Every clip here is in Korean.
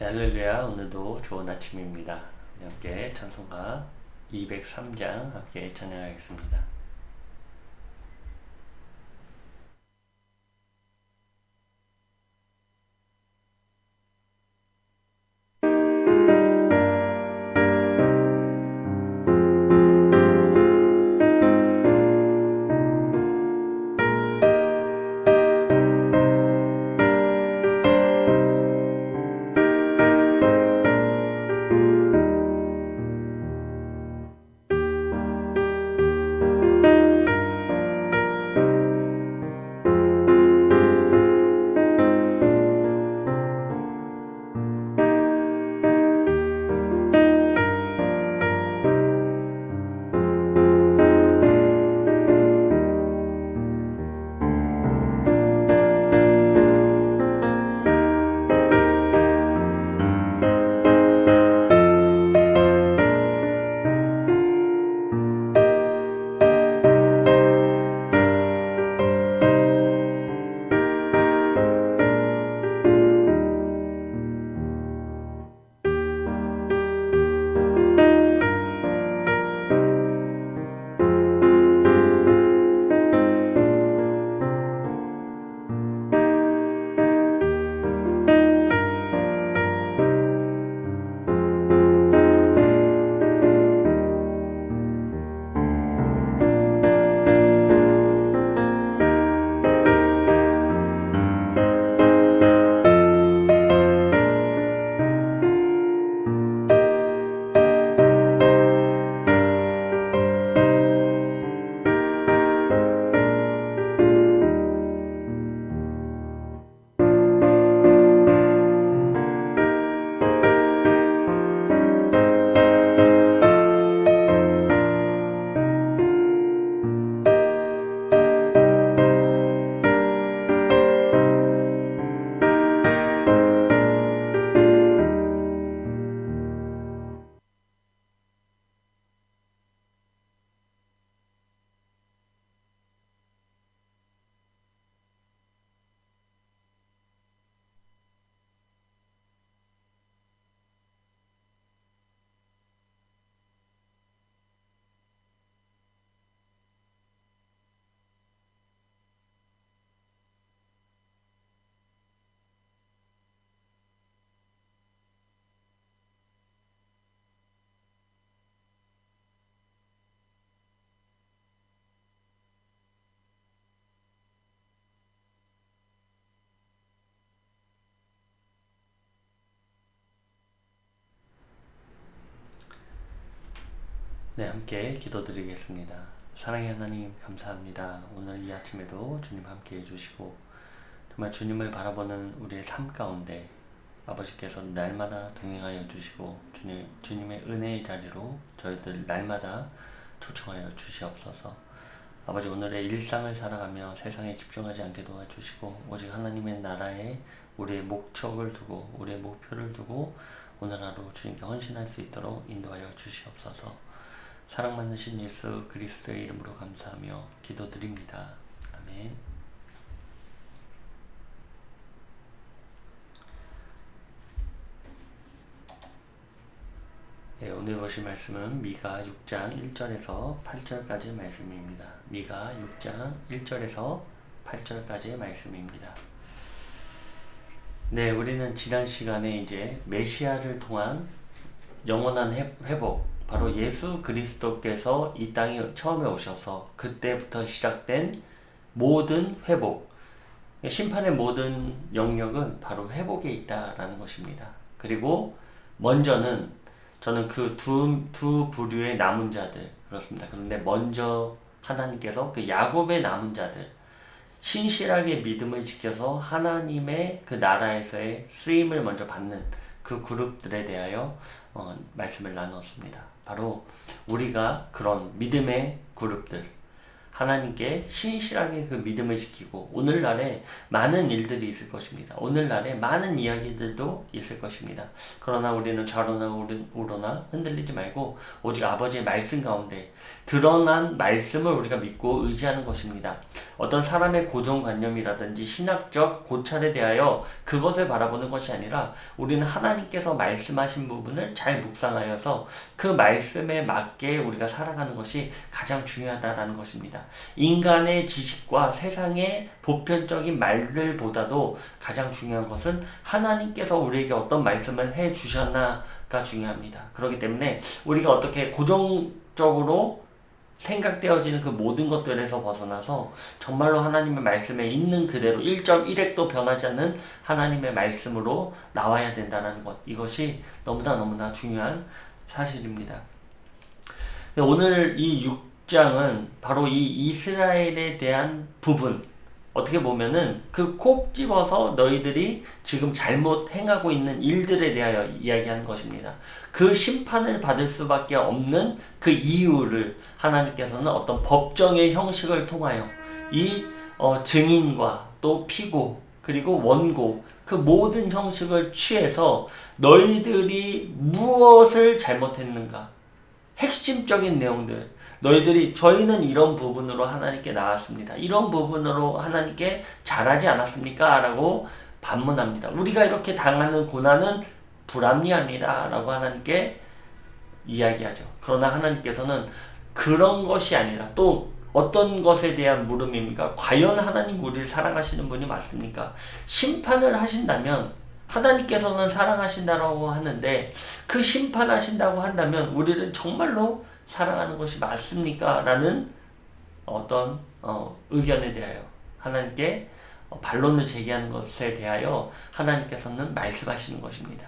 네, 할렐루야. 오늘도 좋은 아침입니다. 함께 찬송가 203장 함께 찬양하겠습니다. 네, 함께 기도드리겠습니다. 사랑의 하나님, 감사합니다. 오늘 이 아침에도 주님 함께 해주시고 정말 주님을 바라보는 우리의 삶 가운데 아버지께서 날마다 동행하여 주시고 주님의 은혜의 자리로 저희들 날마다 초청하여 주시옵소서. 아버지, 오늘의 일상을 살아가며 세상에 집중하지 않게 도와주시고 오직 하나님의 나라에 우리의 목적을 두고 우리의 목표를 두고 오늘 하루 주님께 헌신할 수 있도록 인도하여 주시옵소서. 사랑 많으신 예수 그리스도의 이름으로 감사하며 기도드립니다. 아멘. 네, 오늘 보실 말씀은 미가 6장 1절에서 8절까지의 말씀입니다. 미가 6장 1절에서 8절까지의 말씀입니다. 네, 우리는 지난 시간에 이제 메시아를 통한 영원한 회복, 바로 예수 그리스도께서 이 땅에 처음에 오셔서 그때부터 시작된 모든 회복, 심판의 모든 영역은 바로 회복에 있다라는 것입니다. 그리고 먼저는 저는 그 두 부류의 남은 자들, 그렇습니다. 그런데 먼저 하나님께서 그 야곱의 남은 자들, 신실하게 믿음을 지켜서 하나님의 그 나라에서의 쓰임을 먼저 받는 그 그룹들에 대하여 말씀을 나눴습니다. 바로 우리가 그런 믿음의 그룹들, 하나님께 신실하게 그 믿음을 지키고 오늘날에 많은 일들이 있을 것입니다. 오늘날에 많은 이야기들도 있을 것입니다. 그러나 우리는 좌로나 우로나 흔들리지 말고 오직 아버지의 말씀 가운데 드러난 말씀을 우리가 믿고 의지하는 것입니다. 어떤 사람의 고정관념이라든지 신학적 고찰에 대하여 그것을 바라보는 것이 아니라 우리는 하나님께서 말씀하신 부분을 잘 묵상하여서 그 말씀에 맞게 우리가 살아가는 것이 가장 중요하다라는 것입니다. 인간의 지식과 세상의 보편적인 말들보다도 가장 중요한 것은 하나님께서 우리에게 어떤 말씀을 해 주셨나가 중요합니다. 그렇기 때문에 우리가 어떻게 고정적으로 생각되어지는 그 모든 것들에서 벗어나서 정말로 하나님의 말씀에 있는 그대로 1.1핵도 변하지 않는 하나님의 말씀으로 나와야 된다는 것, 이것이 너무나 중요한 사실입니다. 오늘 이 6장은 바로 이 이스라엘에 대한 부분, 어떻게 보면은 그 콕 집어서 너희들이 지금 잘못 행하고 있는 일들에 대하여 이야기하는 것입니다. 그 심판을 받을 수밖에 없는 그 이유를 하나님께서는 어떤 법정의 형식을 통하여 이 증인과 또 피고 그리고 원고 그 모든 형식을 취해서 너희들이 무엇을 잘못했는가, 핵심적인 내용들, 저희는 이런 부분으로 하나님께 나왔습니다. 이런 부분으로 하나님께 잘하지 않았습니까? 라고 반문합니다. 우리가 이렇게 당하는 고난은 불합리합니다. 라고 하나님께 이야기하죠. 그러나 하나님께서는 그런 것이 아니라 또 어떤 것에 대한 물음입니까? 과연 하나님 우리를 사랑하시는 분이 맞습니까? 심판을 하신다면 하나님께서는 사랑하신다고 하는데 그 심판하신다고 한다면 우리를 정말로 사랑하는 것이 맞습니까? 라는 어떤 의견에 대하여 하나님께 반론을 제기하는 것에 대하여 하나님께서는 말씀하시는 것입니다.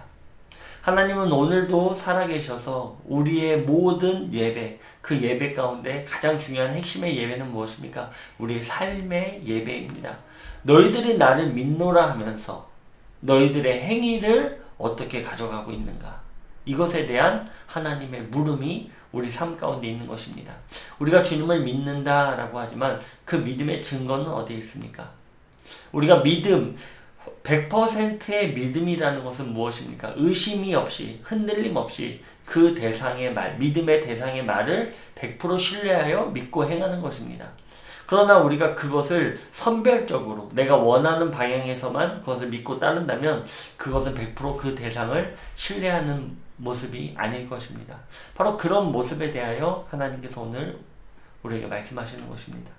하나님은 오늘도 살아계셔서 우리의 모든 예배, 그 예배 가운데 가장 중요한 핵심의 예배는 무엇입니까? 우리의 삶의 예배입니다. 너희들이 나를 믿노라 하면서 너희들의 행위를 어떻게 가져가고 있는가? 이것에 대한 하나님의 물음이 우리 삶 가운데 있는 것입니다. 우리가 주님을 믿는다라고 하지만 그 믿음의 증거는 어디에 있습니까? 우리가 믿음, 100%의 믿음이라는 것은 무엇입니까? 의심이 없이, 흔들림 없이 그 대상의 말, 믿음의 대상의 말을 100% 신뢰하여 믿고 행하는 것입니다. 그러나 우리가 그것을 선별적으로 내가 원하는 방향에서만 그것을 믿고 따른다면 그것은 100% 그 대상을 신뢰하는 모습이 아닐 것입니다. 바로 그런 모습에 대하여 하나님께서 오늘 우리에게 말씀하시는 것입니다.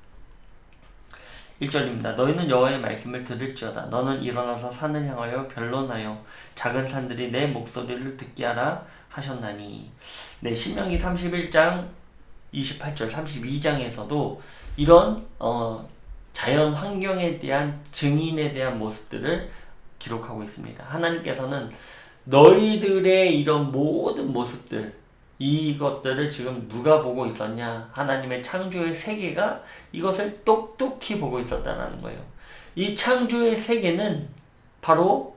1절입니다. 너희는 여호와의 말씀을 들을지어다. 너는 일어나서 산을 향하여 변론하여 작은 산들이 내 목소리를 듣게 하라 하셨나니. 네, 신명기 31장 28절 32장에서도 이런 자연 환경에 대한 증인에 대한 모습들을 기록하고 있습니다. 하나님께서는 너희들의 이런 모든 모습들, 이것들을 지금 누가 보고 있었냐? 하나님의 창조의 세계가 이것을 똑똑히 보고 있었다는 거예요. 이 창조의 세계는 바로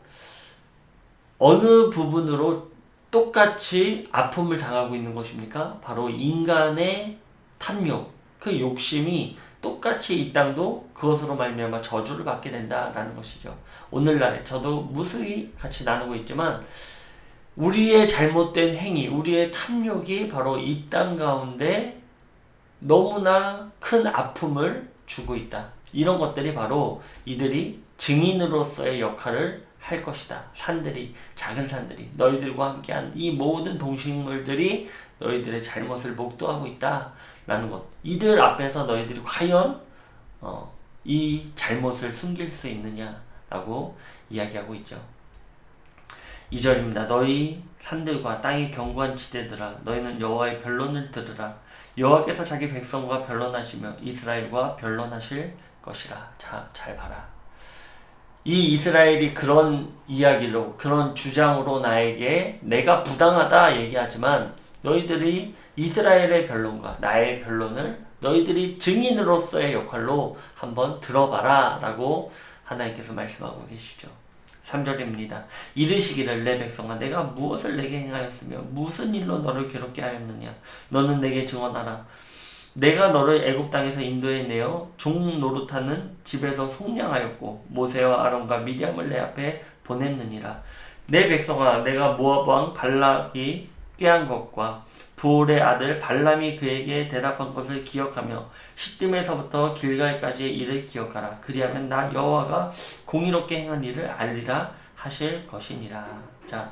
어느 부분으로 똑같이 아픔을 당하고 있는 것입니까? 바로 인간의 탐욕, 그 욕심이 똑같이 이 땅도 그것으로 말미암아 저주를 받게 된다라는 것이죠. 오늘날에 저도 무수히 같이 나누고 있지만 우리의 잘못된 행위, 우리의 탐욕이 바로 이 땅 가운데 너무나 큰 아픔을 주고 있다. 이런 것들이 바로 이들이 증인으로서의 역할을 할 것이다. 산들이, 작은 산들이, 너희들과 함께한 이 모든 동식물들이 너희들의 잘못을 목도하고 있다. 라는 것. 이들 앞에서 너희들이 과연 이 잘못을 숨길 수 있느냐라고 이야기하고 있죠. 2절입니다. 너희 산들과 땅의 견고한 지대들아, 너희는 여호와의 변론을 들으라. 여호와께서 자기 백성과 변론하시며 이스라엘과 변론하실 것이라. 자, 잘 봐라. 이 이스라엘이 그런 이야기로, 그런 주장으로 나에게 내가 부당하다 얘기하지만 너희들이 이스라엘의 변론과 나의 변론을 너희들이 증인으로서의 역할로 한번 들어봐라 라고 하나님께서 말씀하고 계시죠. 3절입니다. 이르시기를 내 백성아 내가 무엇을 내게 행하였으며 무슨 일로 너를 괴롭게 하였느냐. 너는 내게 증언하라. 내가 너를 애굽 땅에서 인도해 내어 종 노릇하는 집에서 속량하였고 모세와 아론과 미리암을 내 앞에 보냈느니라. 내 백성아, 내가 모압 왕 발락이 꾀한 것과 부올의 아들 발람이 그에게 대답한 것을 기억하며 시딤에서부터 길갈까지의 일을 기억하라. 그리하면 나 여호와가 공의롭게 행한 일을 알리라 하실 것이니라. 자,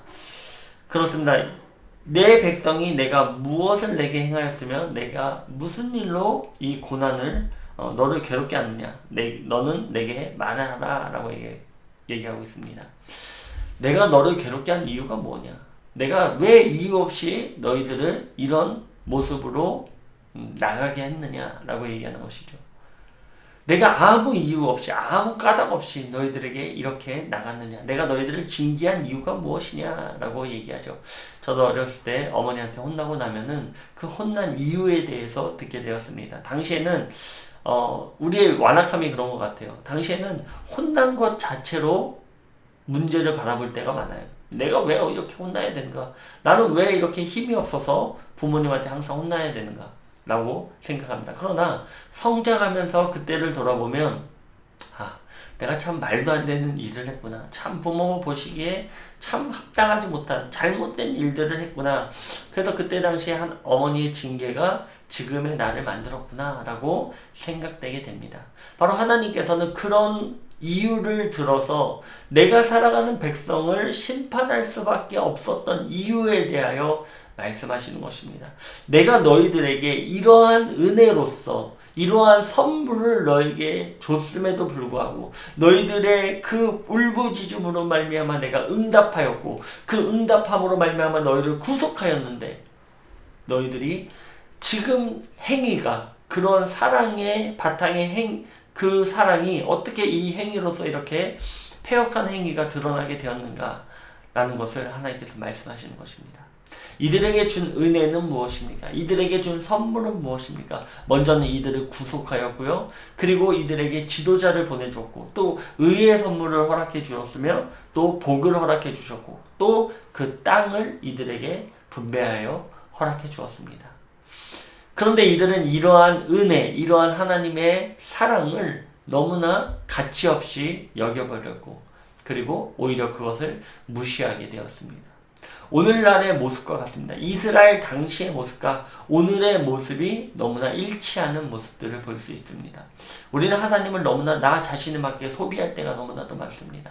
그렇습니다. 내 백성이 내가 무엇을 내게 행하였으면 내가 무슨 일로 이 고난을 너를 괴롭게 하느냐, 너는 내게 말하라 라고 얘기하고 있습니다. 내가 너를 괴롭게 한 이유가 뭐냐, 내가 왜 이유 없이 너희들을 이런 모습으로 나가게 했느냐 라고 얘기하는 것이죠. 내가 아무 이유 없이 아무 까닭 없이 너희들에게 이렇게 나갔느냐, 내가 너희들을 징계한 이유가 무엇이냐 라고 얘기하죠. 저도 어렸을 때 어머니한테 혼나고 나면은 그 혼난 이유에 대해서 듣게 되었습니다. 당시에는 우리의 완악함이 그런 것 같아요. 당시에는 혼난 것 자체로 문제를 바라볼 때가 많아요. 내가 왜 이렇게 혼나야 되는가, 나는 왜 이렇게 힘이 없어서 부모님한테 항상 혼나야 되는가 라고 생각합니다. 그러나 성장하면서 그때를 돌아보면 내가 참 말도 안 되는 일을 했구나, 참 부모 보시기에 참 합당하지 못한 잘못된 일들을 했구나, 그래서 그때 당시에 한 어머니의 징계가 지금의 나를 만들었구나 라고 생각되게 됩니다. 바로 하나님께서는 그런 이유를 들어서 내가 살아가는 백성을 심판할 수밖에 없었던 이유에 대하여 말씀하시는 것입니다. 내가 너희들에게 이러한 은혜로서 이러한 선물을 너에게 줬음에도 불구하고 너희들의 그 울부짖음으로 말미암아 내가 응답하였고 그 응답함으로 말미암아 너희를 구속하였는데, 너희들이 지금 행위가 그런 사랑의 바탕의 그 사랑이 어떻게 이 행위로서 이렇게 패역한 행위가 드러나게 되었는가 라는 것을 하나님께서 말씀하시는 것입니다. 이들에게 준 은혜는 무엇입니까? 이들에게 준 선물은 무엇입니까? 먼저는 이들을 구속하였고요. 그리고 이들에게 지도자를 보내줬고, 또 의의 선물을 허락해 주셨으며, 또 복을 허락해 주셨고, 또 그 땅을 이들에게 분배하여 허락해 주었습니다. 그런데 이들은 이러한 은혜, 이러한 하나님의 사랑을 너무나 가치 없이 여겨버렸고, 그리고 오히려 그것을 무시하게 되었습니다. 오늘날의 모습과 같습니다. 이스라엘 당시의 모습과 오늘의 모습이 너무나 일치하는 모습들을 볼 수 있습니다. 우리는 하나님을 너무나 나 자신을 맞게 소비할 때가 너무나도 많습니다.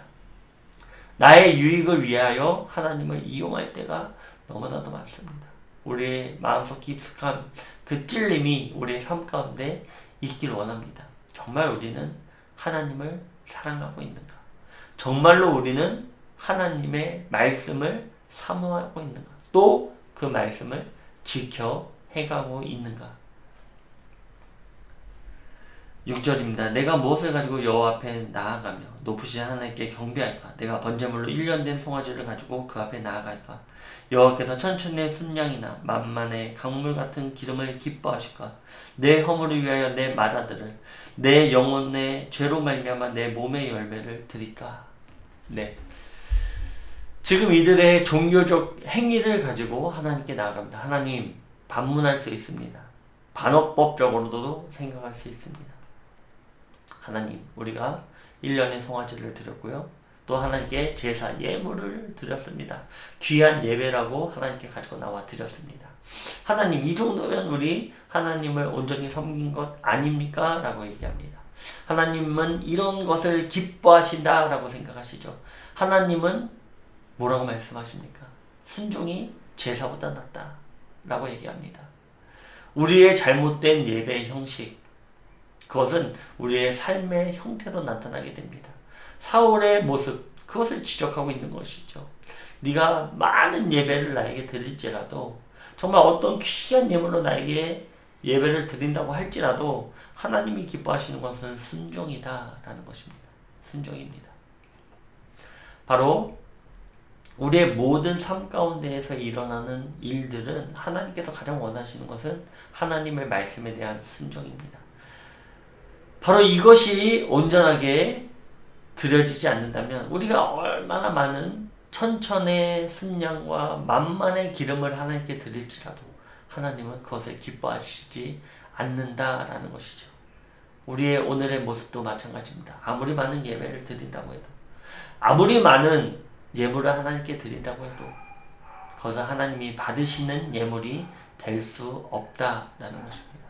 나의 유익을 위하여 하나님을 이용할 때가 너무나도 많습니다. 우리의 마음속 깊숙한 그 찔림이 우리의 삶 가운데 있길 원합니다. 정말 우리는 하나님을 사랑하고 있는가? 정말로 우리는 하나님의 말씀을 사모하고 있는가? 또 그 말씀을 지켜 해가고 있는가? 6절입니다. 내가 무엇을 가지고 여호와 앞에 나아가며 높으신 하나님께 경배할까? 내가 번제물로 1년 된 송아지를 가지고 그 앞에 나아갈까? 여호와께서 천천의 순양이나 만만의 강물 같은 기름을 기뻐하실까? 내 허물을 위하여 내 맏아들을, 내 영혼의 죄로 말미암아 내 몸의 열매를 드릴까? 네. 지금 이들의 종교적 행위를 가지고 하나님께 나아갑니다. 하나님, 반문할 수 있습니다. 반어법적으로도 생각할 수 있습니다. 하나님, 우리가 1년의 송아지를 드렸고요. 또 하나님께 제사 예물을 드렸습니다. 귀한 예배라고 하나님께 가지고 나와 드렸습니다. 하나님, 이 정도면 우리 하나님을 온전히 섬긴 것 아닙니까? 라고 얘기합니다. 하나님은 이런 것을 기뻐하신다 라고 생각하시죠. 하나님은 뭐라고 말씀하십니까? 순종이 제사보다 낫다 라고 얘기합니다. 우리의 잘못된 예배의 형식, 그것은 우리의 삶의 형태로 나타나게 됩니다. 사울의 모습, 그것을 지적하고 있는 것이죠. 네가 많은 예배를 나에게 드릴지라도, 정말 어떤 귀한 예물로 나에게 예배를 드린다고 할지라도 하나님이 기뻐하시는 것은 순종이다 라는 것입니다. 순종입니다. 바로 우리의 모든 삶 가운데에서 일어나는 일들은 하나님께서 가장 원하시는 것은 하나님의 말씀에 대한 순종입니다. 바로 이것이 온전하게 드려지지 않는다면 우리가 얼마나 많은 천천의 순양과 만만의 기름을 하나님께 드릴지라도 하나님은 그것을 기뻐하시지 않는다라는 것이죠. 우리의 오늘의 모습도 마찬가지입니다. 아무리 많은 예배를 드린다고 해도, 아무리 많은 예물을 하나님께 드린다고 해도 그것은 하나님이 받으시는 예물이 될 수 없다라는 것입니다.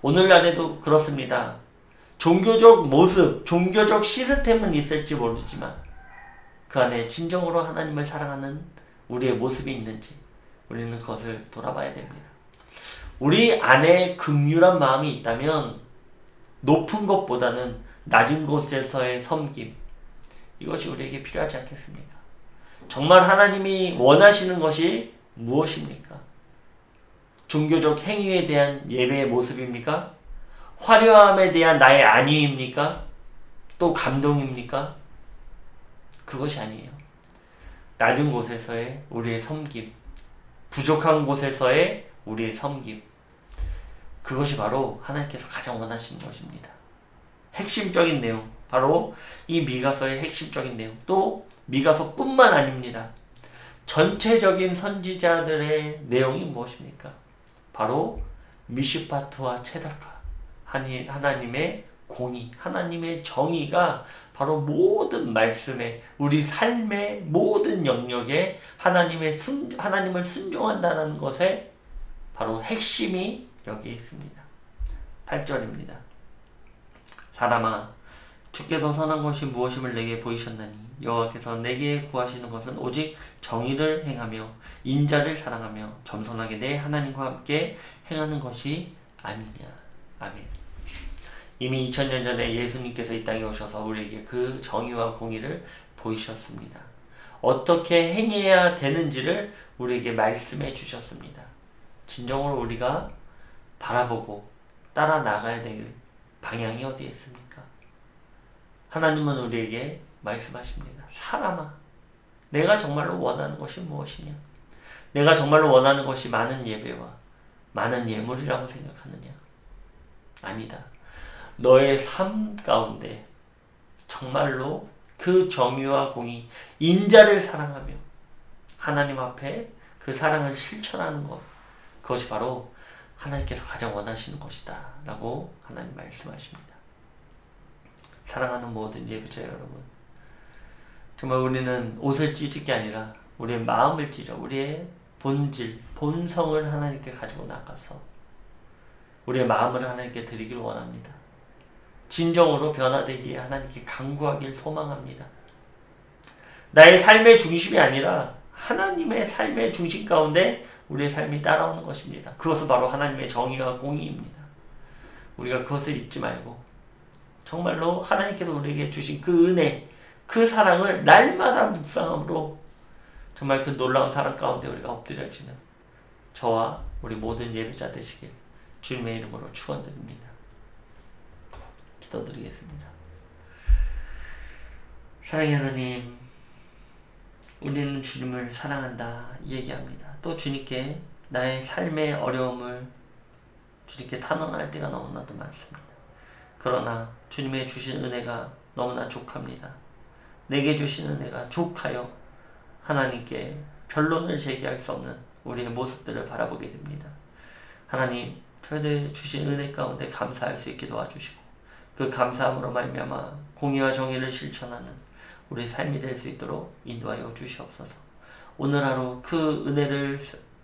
오늘날에도 그렇습니다. 종교적 모습, 종교적 시스템은 있을지 모르지만 그 안에 진정으로 하나님을 사랑하는 우리의 모습이 있는지 우리는 그것을 돌아봐야 됩니다. 우리 안에 긍휼한 마음이 있다면 높은 것보다는 낮은 곳에서의 섬김, 이것이 우리에게 필요하지 않겠습니까? 정말 하나님이 원하시는 것이 무엇입니까? 종교적 행위에 대한 예배의 모습입니까? 화려함에 대한 나의 안위입니까? 또 감동입니까? 그것이 아니에요. 낮은 곳에서의 우리의 섬김, 부족한 곳에서의 우리의 섬김, 그것이 바로 하나님께서 가장 원하시는 것입니다. 핵심적인 내용, 바로 이 미가서의 핵심적인 내용, 또 미가서뿐만 아닙니다. 전체적인 선지자들의 내용이 무엇입니까? 바로 미슈파트와 체다카, 하나님의 공의, 하나님의 정의가 바로 모든 말씀에, 우리 삶의 모든 영역에 하나님을 순종한다는 것에 바로 핵심이 여기에 있습니다. 8절입니다. 사람아, 주께서 선한 것이 무엇임을 내게 보이셨나니 여호와께서 내게 구하시는 것은 오직 정의를 행하며 인자를 사랑하며 겸손하게 내 하나님과 함께 행하는 것이 아니냐. 아멘. 이미 2000년 전에 예수님께서 이 땅에 오셔서 우리에게 그 정의와 공의를 보이셨습니다. 어떻게 행해야 되는지를 우리에게 말씀해 주셨습니다. 진정으로 우리가 바라보고 따라 나가야 될 방향이 어디에 있습니까? 하나님은 우리에게 말씀하십니다. 사람아, 내가 정말로 원하는 것이 무엇이냐? 내가 정말로 원하는 것이 많은 예배와 많은 예물이라고 생각하느냐? 아니다. 너의 삶 가운데 정말로 그 정의와 공의, 인자를 사랑하며 하나님 앞에 그 사랑을 실천하는 것, 그것이 바로 하나님께서 가장 원하시는 것이다 라고 하나님 말씀하십니다. 사랑하는 모든 예배자 여러분, 정말 우리는 옷을 찢을 게 아니라 우리의 마음을 찢어 우리의 본질, 본성을 하나님께 가지고 나가서 우리의 마음을 하나님께 드리길 원합니다. 진정으로 변화되기에 하나님께 간구하길 소망합니다. 나의 삶의 중심이 아니라 하나님의 삶의 중심 가운데 우리의 삶이 따라오는 것입니다. 그것은 바로 하나님의 정의와 공의입니다. 우리가 그것을 잊지 말고 정말로 하나님께서 우리에게 주신 그 은혜, 그 사랑을 날마다 묵상함으로 정말 그 놀라운 사랑 가운데 우리가 엎드려지는 저와 우리 모든 예배자 되시길 주님의 이름으로 축원드립니다. 기도드리겠습니다. 사랑의 하나님, 우리는 주님을 사랑한다 얘기합니다. 또 주님께 나의 삶의 어려움을 주님께 탄원할 때가 너무나도 많습니다. 그러나 주님의 주신 은혜가 너무나 족합니다. 내게 주신 은혜가 족하여 하나님께 변론을 제기할 수 없는 우리의 모습들을 바라보게 됩니다. 하나님, 저희들 주신 은혜 가운데 감사할 수 있게 도와주시고 그 감사함으로 말미암아 공의와 정의를 실천하는 우리의 삶이 될 수 있도록 인도하여 주시옵소서. 오늘 하루 그 은혜를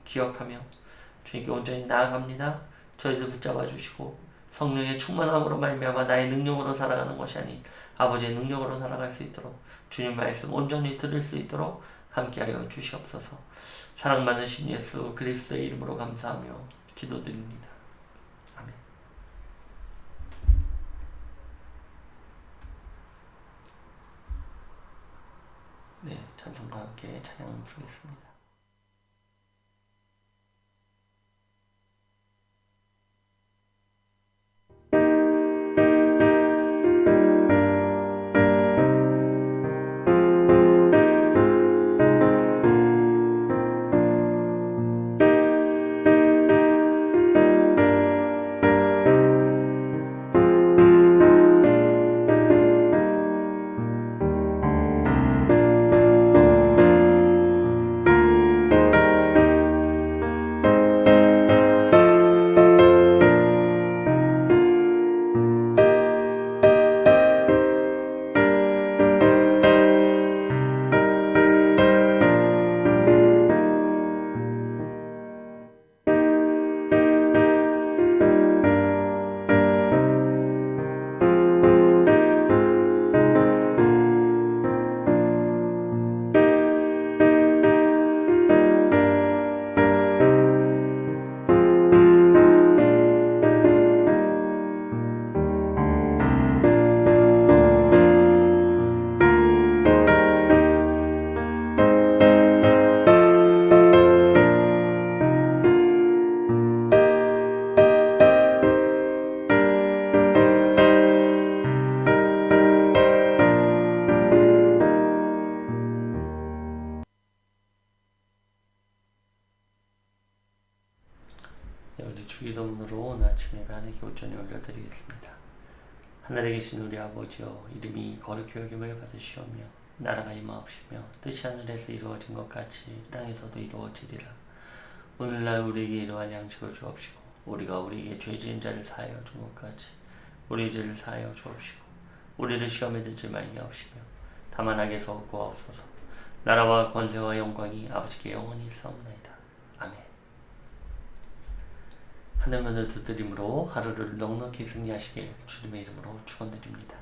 기억하며 주님께 온전히 나아갑니다. 저희들 붙잡아 주시고 성령의 충만함으로 말미암아 나의 능력으로 살아가는 것이 아닌 아버지의 능력으로 살아갈 수 있도록 주님 말씀 온전히 들을 수 있도록 함께하여 주시옵소서. 사랑 많으신 예수 그리스도의 이름으로 감사하며 기도드립니다. 아멘. 네, 찬송과 함께 찬양을 부르겠습니다. 주기도문으로 오늘 아침에 하나님께 온전히 올려드리겠습니다. 하늘에 계신 우리 아버지여, 이름이 거룩히 여김을 받으시오며 나라가 임하옵시며 뜻이 하늘에서 이루어진 것 같이 땅에서도 이루어지리라. 오늘날 우리에게 이러한 양식을 주옵시고 우리가 우리에게 죄 지은 자를 사하여 준 것 같이 우리의 죄를 사하여 주옵시고 우리를 시험에 들지 말게 하옵시며 다만 악에서 구하옵소서. 나라와 권세와 영광이 아버지께 영원히 있사옵나이다. 아멘. 하늘문을 두드림으로 하루를 넉넉히 승리하시길 주님의 이름으로 축원드립니다.